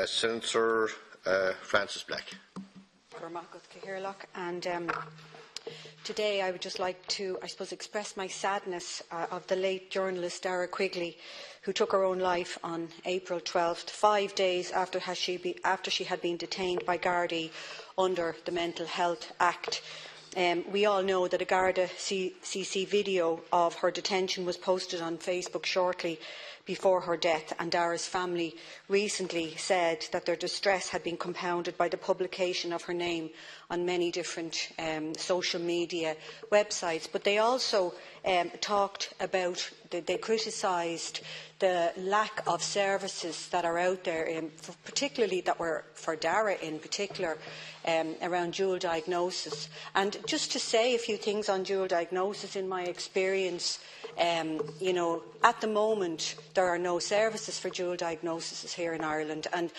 Senator Francis Black. And today I would just like to, express my sadness of the late journalist Dara Quigley, who took her own life on April 12th, 5 days after she had been detained by Gardaí under the Mental Health Act. We all know that a Garda CC video of her detention was posted on Facebook shortly before her death, and Dara's family recently said that their distress had been compounded by the publication of her name on many different social media websites. But they also talked about, they criticised the lack of services that are out there, particularly that were for Dara in particular, around dual diagnosis. And just to say a few things on dual diagnosis, in my experience, at the moment there are no services for dual diagnosis here in Ireland, and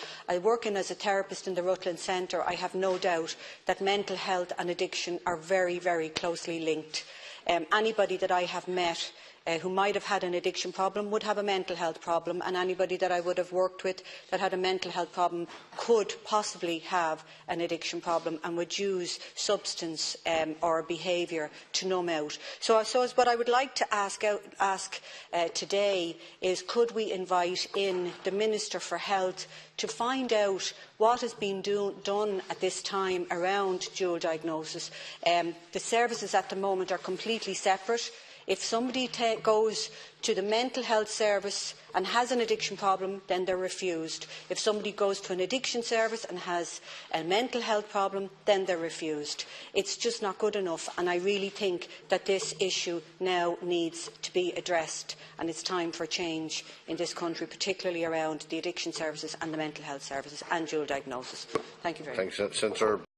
working as a therapist in the Rutland Centre, I have no doubt that mental health and addiction are very, very closely linked. Anybody that I have met who might have had an addiction problem would have a mental health problem, and anybody that I would have worked with that had a mental health problem could possibly have an addiction problem and would use substance or behaviour to numb out. So what I would like to ask today is, could we invite in the Minister for Health to find out what has been done at this time around dual diagnosis? The services at the moment are completely separate. If somebody goes to the mental health service and has an addiction problem, then they're refused. If somebody goes to an addiction service and has a mental health problem, then they're refused. It's just not good enough, and I really think that this issue now needs to be addressed, and it's time for change in this country, particularly around the addiction services and the mental health services and dual diagnosis. Thank you very much. Thanks, Senator.